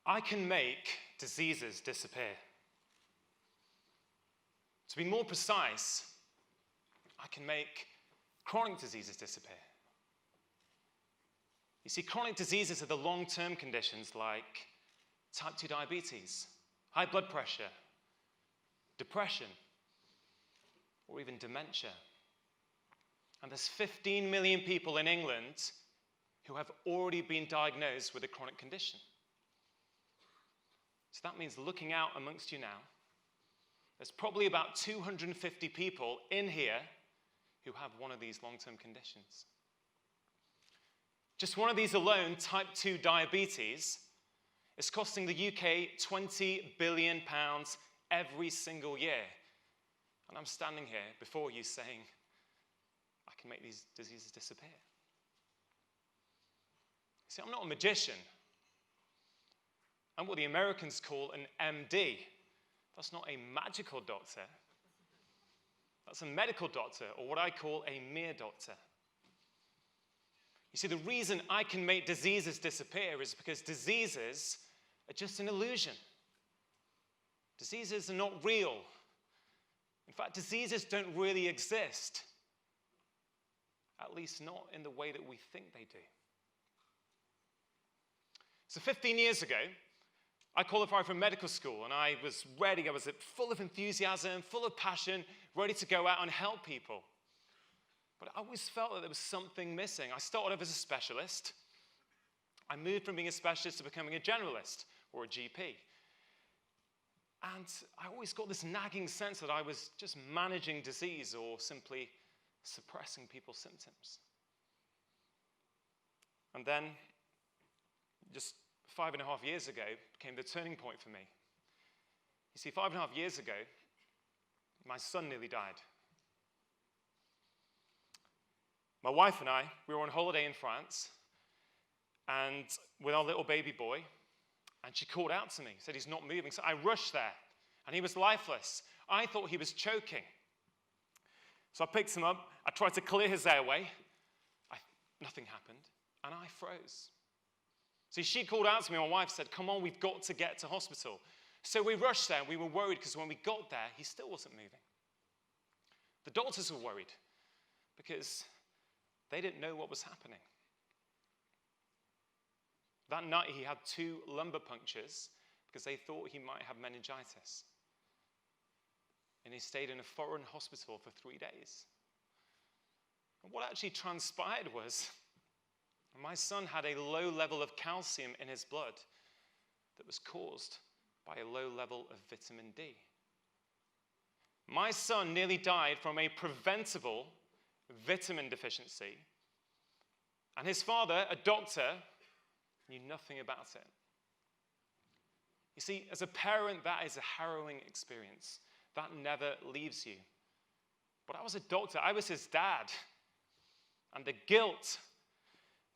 I can make diseases disappear. To be more precise, I can make chronic diseases disappear. You see, chronic diseases are the long-term conditions like type 2 diabetes, high blood pressure, depression, or even dementia. And there's 15 million people in England who have already been diagnosed with a chronic condition. So that means looking out amongst you now, there's probably about 250 people in here who have one of these long-term conditions. Just one of these alone, type 2 diabetes, is costing the UK £20 billion every single year. And I'm standing here before you saying, I can make these diseases disappear. See, I'm not a magician. I'm what the Americans call an MD. That's not a magical doctor. That's a medical doctor, or what I call a mere doctor. You see, the reason I can make diseases disappear is because diseases are just an illusion. Diseases are not real. In fact, diseases don't really exist. At least not in the way that we think they do. So 15 years ago, I qualified for medical school, and I was ready. I was full of enthusiasm, full of passion, ready to go out and help people. But I always felt that there was something missing. I started off as a specialist. I moved from being a specialist to becoming a generalist, or a GP. And I always got this nagging sense that I was just managing disease or simply suppressing people's symptoms. And then, just 5.5 years ago, came the turning point for me. You see, 5.5 years ago, my son nearly died. My wife and I, we were on holiday in France, and with our little baby boy, and she called out to me, said he's not moving. So I rushed there, and he was lifeless. I thought he was choking. So I picked him up, I tried to clear his airway. Nothing happened, and I froze. See, she called out to me, my wife said, come on, we've got to get to hospital. So we rushed there, and we were worried because when we got there, he still wasn't moving. The doctors were worried because they didn't know what was happening. That night, he had 2 lumbar punctures because they thought he might have meningitis. And he stayed in a foreign hospital for 3 days. And what actually transpired was my son had a low level of calcium in his blood that was caused by a low level of vitamin D. My son nearly died from a preventable vitamin deficiency, and his father, a doctor, knew nothing about it. You see, as a parent, that is a harrowing experience. That never leaves you. But I was a doctor, I was his dad, and the guilt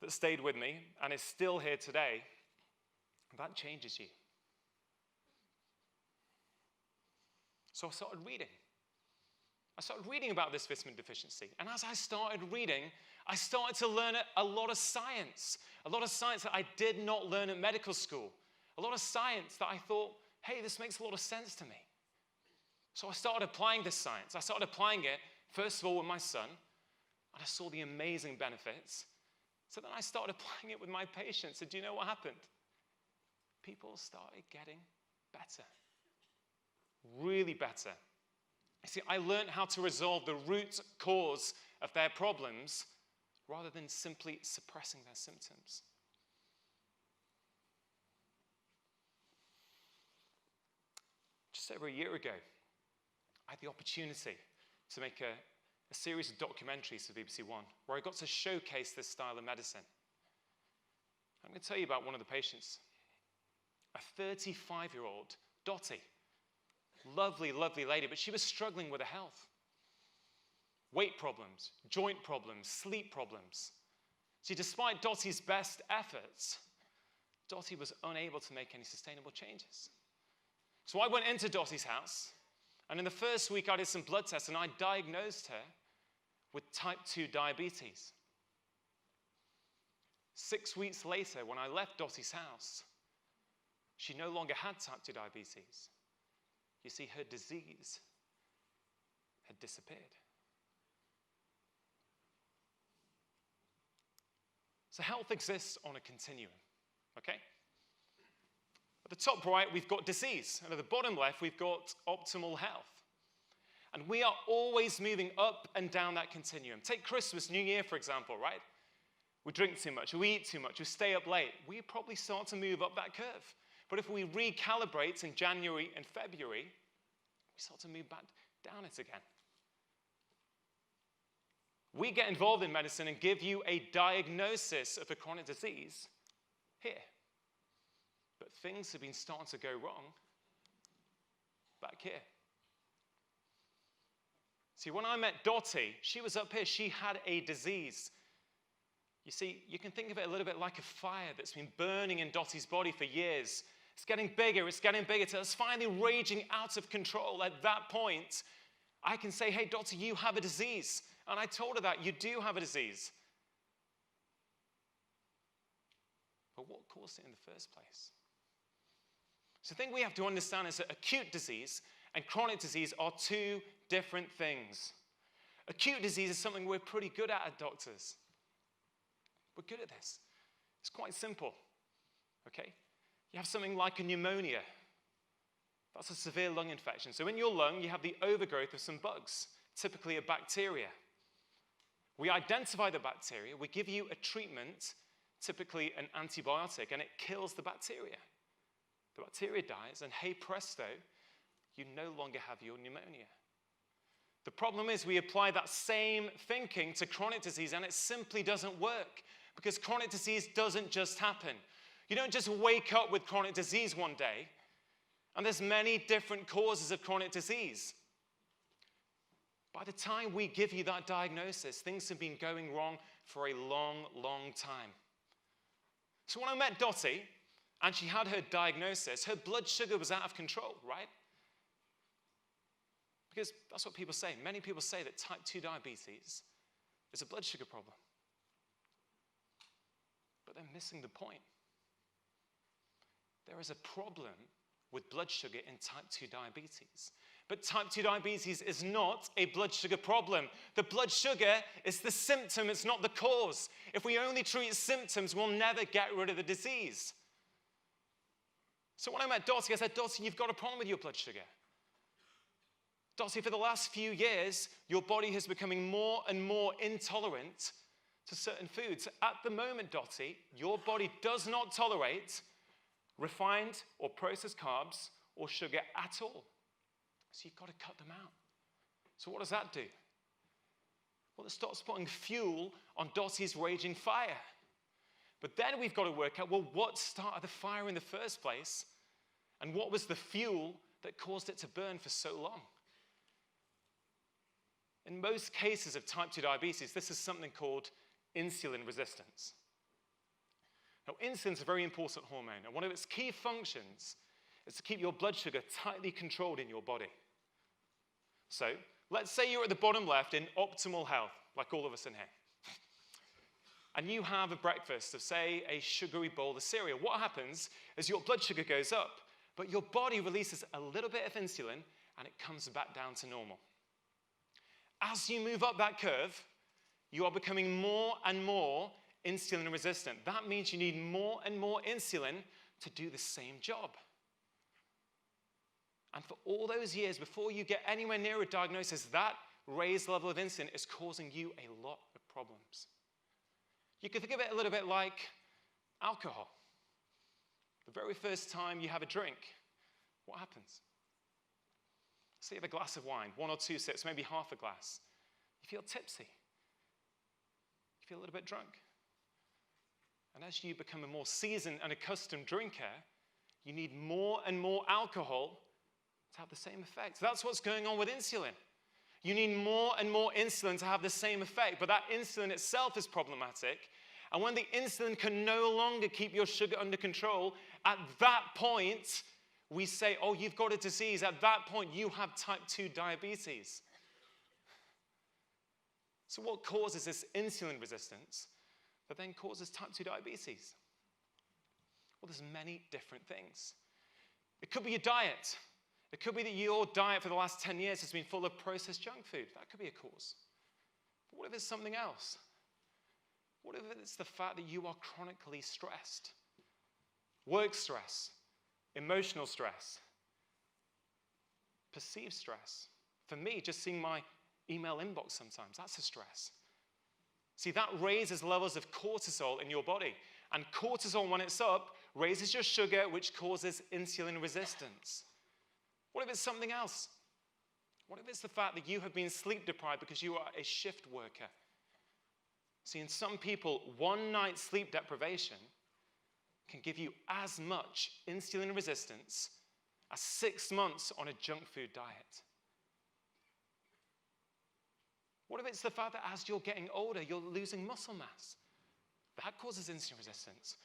that stayed with me and is still here today, that changes you. So I started reading. I started reading about this vitamin deficiency. And as I started reading, I started to learn a lot of science that I did not learn at medical school. A lot of science that I thought, hey, this makes a lot of sense to me. So I started applying this science. I started applying it, first of all, with my son, and I saw the amazing benefits. So then I started applying it with my patients, and do you know what happened? People started getting better. Really better. You see, I learned how to resolve the root cause of their problems rather than simply suppressing their symptoms. Just over a year ago, I had the opportunity to make a series of documentaries for BBC One where I got to showcase this style of medicine. I'm going to tell you about one of the patients, a 35-year-old Dottie. Lovely, lovely lady, but she was struggling with her health. Weight problems, joint problems, sleep problems. See, despite Dottie's best efforts, Dottie was unable to make any sustainable changes. So I went into Dottie's house, and in the first week I did some blood tests, and I diagnosed her with type 2 diabetes. 6 weeks later, when I left Dottie's house, She no longer had type 2 diabetes. You see, her disease had disappeared. So health exists on a continuum, okay? At the top right, we've got disease, and at the bottom left, we've got optimal health. And we are always moving up and down that continuum. Take Christmas, New Year, for example, right? We drink too much, we eat too much, we stay up late. We probably start to move up that curve. But if we recalibrate in January and February, we start to move back down it again. We get involved in medicine and give you a diagnosis of a chronic disease here. But things have been starting to go wrong back here. See, when I met Dottie, she was up here. She had a disease. You see, you can think of it a little bit like a fire that's been burning in Dottie's body for years. It's getting bigger till it's finally raging out of control. At that point, I can say, hey, Dottie, you have a disease. And I told her that you do have a disease. But what caused it in the first place? So the thing we have to understand is that acute disease and chronic disease are two different things. Acute disease is something we're pretty good at doctors. We're good at this. It's quite simple, okay? You have something like a pneumonia. That's a severe lung infection. So in your lung, you have the overgrowth of some bugs, typically a bacteria. We identify the bacteria, we give you a treatment, typically an antibiotic, and it kills the bacteria. The bacteria dies, and hey presto, you no longer have your pneumonia. The problem is we apply that same thinking to chronic disease, and it simply doesn't work, because chronic disease doesn't just happen. You don't just wake up with chronic disease one day, and there's many different causes of chronic disease. By the time we give you that diagnosis, things have been going wrong for a long, long time. So when I met Dottie, and she had her diagnosis, her blood sugar was out of control, right? Because that's what people say. Many people say that type 2 diabetes is a blood sugar problem. But they're missing the point. There is a problem with blood sugar in type 2 diabetes. But type 2 diabetes is not a blood sugar problem. The blood sugar is the symptom, it's not the cause. If we only treat symptoms, we'll never get rid of the disease. So when I met Dottie, I said, Dottie, you've got a problem with your blood sugar. Dottie, for the last few years, your body has becoming more and more intolerant to certain foods. At the moment, Dottie, your body does not tolerate refined or processed carbs or sugar at all. So you've got to cut them out. So what does that do? Well, it starts putting fuel on Dottie's raging fire. But then we've got to work out, well, what started the fire in the first place? And what was the fuel that caused it to burn for so long? In most cases of type 2 diabetes, this is something called insulin resistance. Now, insulin is a very important hormone, and one of its key functions is to keep your blood sugar tightly controlled in your body. So, let's say you're at the bottom left in optimal health, like all of us in here. And you have a breakfast of, say, a sugary bowl of cereal. What happens is your blood sugar goes up, but your body releases a little bit of insulin, and it comes back down to normal. As you move up that curve, you are becoming more and more insulin resistant. That means you need more and more insulin to do the same job. And for all those years, before you get anywhere near a diagnosis, that raised level of insulin is causing you a lot of problems. You can think of it a little bit like alcohol. The very first time you have a drink, what happens? Say you have a glass of wine, 1 or 2 sips, maybe half a glass. You feel tipsy. You feel a little bit drunk. And as you become a more seasoned and accustomed drinker, you need more and more alcohol to have the same effect. That's what's going on with insulin. You need more and more insulin to have the same effect, but that insulin itself is problematic. And when the insulin can no longer keep your sugar under control, at that point, we say, oh, you've got a disease. At that point, you have type 2 diabetes. So what causes this insulin resistance that then causes type 2 diabetes? Well, there's many different things. It could be your diet. It could be that your diet for the last 10 years has been full of processed junk food. That could be a cause. But what if it's something else? What if it's the fact that you are chronically stressed? Work stress, emotional stress, perceived stress. For me, just seeing my email inbox sometimes, that's a stress. See, that raises levels of cortisol in your body. And cortisol, when it's up, raises your sugar, which causes insulin resistance. What if it's something else? What if it's the fact that you have been sleep deprived because you are a shift worker? See, in some people, one night's sleep deprivation can give you as much insulin resistance as 6 months on a junk food diet. What if it's the fact that as you're getting older, you're losing muscle mass? That causes insulin resistance.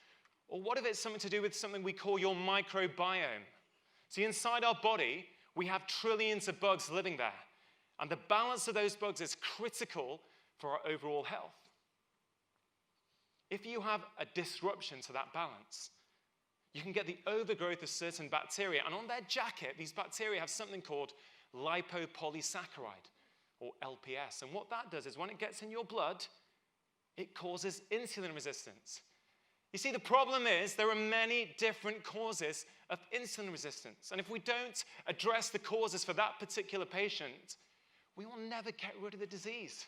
Or what if it's something to do with something we call your microbiome? See, inside our body, we have trillions of bugs living there. And the balance of those bugs is critical for our overall health. If you have a disruption to that balance, you can get the overgrowth of certain bacteria. And on their jacket, these bacteria have something called lipopolysaccharide, or LPS. And what that does is when it gets in your blood, it causes insulin resistance. You see, the problem is there are many different causes of insulin resistance. And if we don't address the causes for that particular patient, we will never get rid of the disease.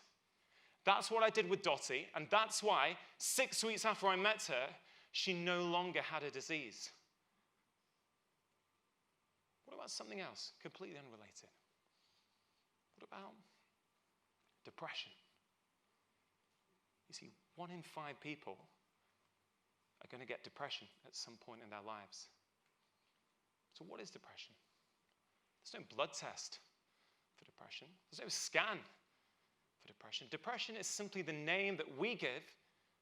That's what I did with Dottie, and that's why 6 weeks after I met her, she no longer had a disease. What about something else, completely unrelated? What about depression? You see, 1 in 5 people are going to get depression at some point in their lives. So what is depression? There's no blood test for depression. There's no scan for depression. Depression is simply the name that we give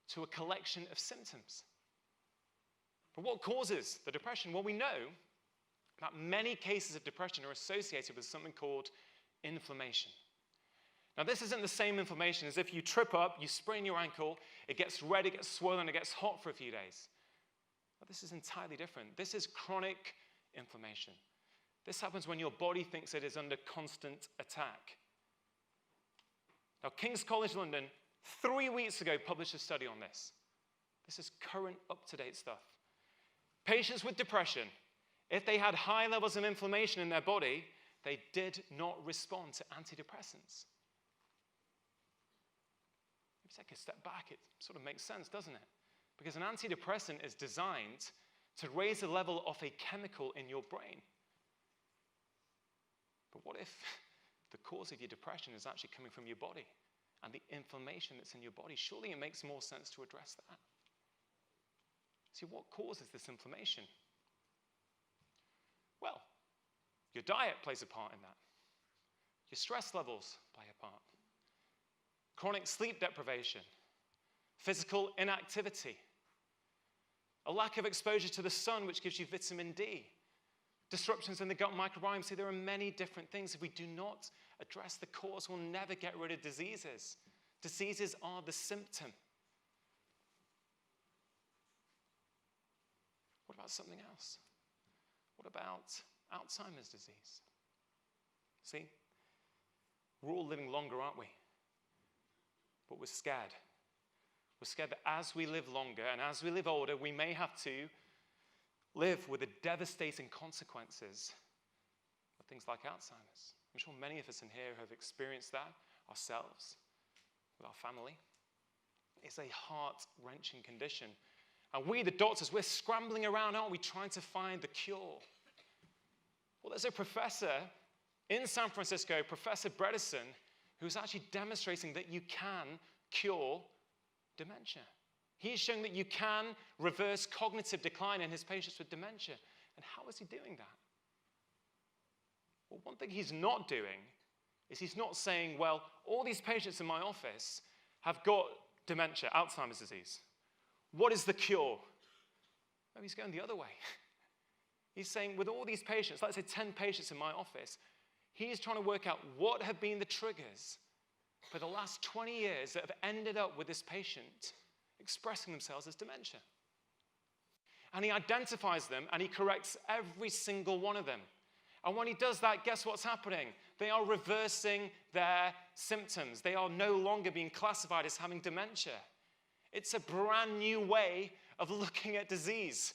to a collection of symptoms. But what causes the depression? Well, we know that many cases of depression are associated with something called inflammation. Now, this isn't the same inflammation as if you trip up, you sprain your ankle, it gets red, it gets swollen, it gets hot for a few days. But this is entirely different. This is chronic inflammation. This happens when your body thinks it is under constant attack. Now, King's College London, 3 weeks ago, published a study on this. This is current, up-to-date stuff. Patients with depression, if they had high levels of inflammation in their body, they did not respond to antidepressants. If you take a step back, it sort of makes sense, doesn't it? Because an antidepressant is designed to raise the level of a chemical in your brain. But what if the cause of your depression is actually coming from your body and the inflammation that's in your body? Surely it makes more sense to address that. See, what causes this inflammation? Well, your diet plays a part in that. Your stress levels play a part. Chronic sleep deprivation, physical inactivity, a lack of exposure to the sun, which gives you vitamin D, disruptions in the gut microbiome. See, there are many different things. If we do not address the cause, we'll never get rid of diseases. Diseases are the symptom. What about something else? What about Alzheimer's disease? See, we're all living longer, aren't we? But we're scared. We're scared that as we live longer and as we live older, we may have to live with the devastating consequences of things like Alzheimer's. I'm sure many of us in here have experienced that ourselves, with our family. It's a heart-wrenching condition. And we, the doctors, we're scrambling around, aren't we, trying to find the cure. Well, there's a professor in San Francisco, Professor Bredesen, who's actually demonstrating that you can cure dementia. He's showing that you can reverse cognitive decline in his patients with dementia. And how is he doing that? Well, one thing he's not doing is he's not saying, well, all these patients in my office have got dementia, Alzheimer's disease. What is the cure? No, he's going the other way. He's saying, with all these patients, let's say 10 patients in my office, he's trying to work out what have been the triggers for the last 20 years that have ended up with this patient expressing themselves as dementia. And he identifies them, and he corrects every single one of them. And when he does that, guess what's happening? They are reversing their symptoms. They are no longer being classified as having dementia. It's a brand new way of looking at disease.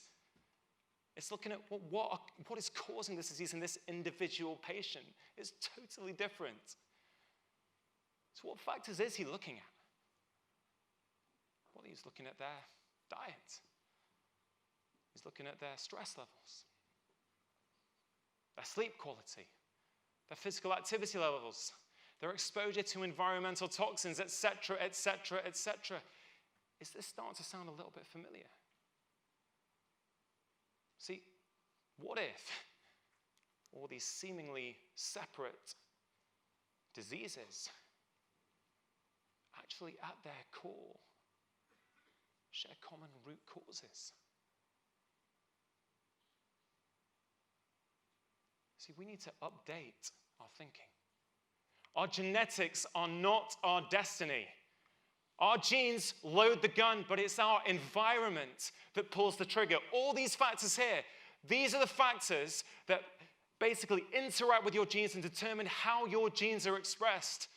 It's looking at what is causing this disease in this individual patient. It's totally different. So what factors is he looking at? Well, he's looking at their diet. He's looking at their stress levels, their sleep quality, their physical activity levels, their exposure to environmental toxins, etc., etc., etc. Is this starting to sound a little bit familiar? See, what if all these seemingly separate diseases actually at their core share common root causes? See, we need to update our thinking. Our genetics are not our destiny. Our genes load the gun, but it's our environment that pulls the trigger. All these factors here, these are the factors that basically interact with your genes and determine how your genes are expressed.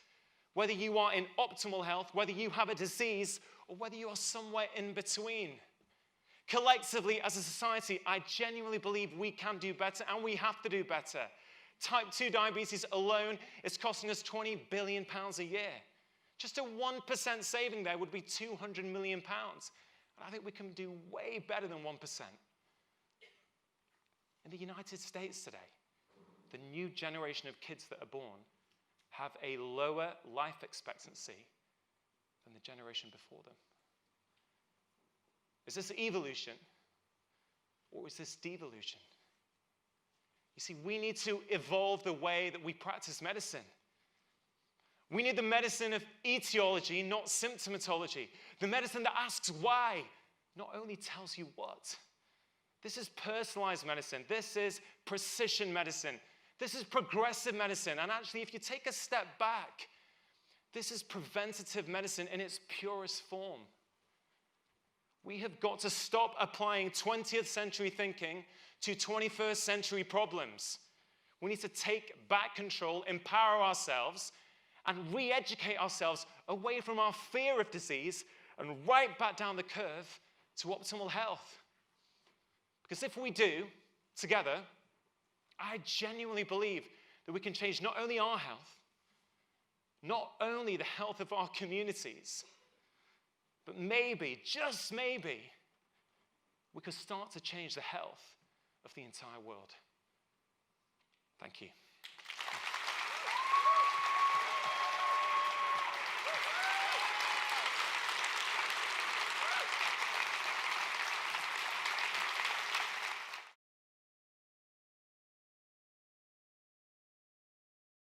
Whether you are in optimal health, whether you have a disease, or whether you are somewhere in between. Collectively, as a society, I genuinely believe we can do better, and we have to do better. Type 2 diabetes alone is costing us £20 billion a year. Just a 1% saving there would be £200 million. And I think we can do way better than 1%. In the United States today, the new generation of kids that are born have a lower life expectancy than the generation before them. Is this evolution, or is this devolution? You see, we need to evolve the way that we practice medicine. We need the medicine of etiology, not symptomatology. The medicine that asks why, not only tells you what. This is personalized medicine. This is precision medicine. This is progressive medicine. And actually, if you take a step back, this is preventative medicine in its purest form. We have got to stop applying 20th century thinking to 21st century problems. We need to take back control, empower ourselves, and re-educate ourselves away from our fear of disease and right back down the curve to optimal health. Because if we do, together, I genuinely believe that we can change not only our health, not only the health of our communities, but maybe, just maybe, we could start to change the health of the entire world. Thank you.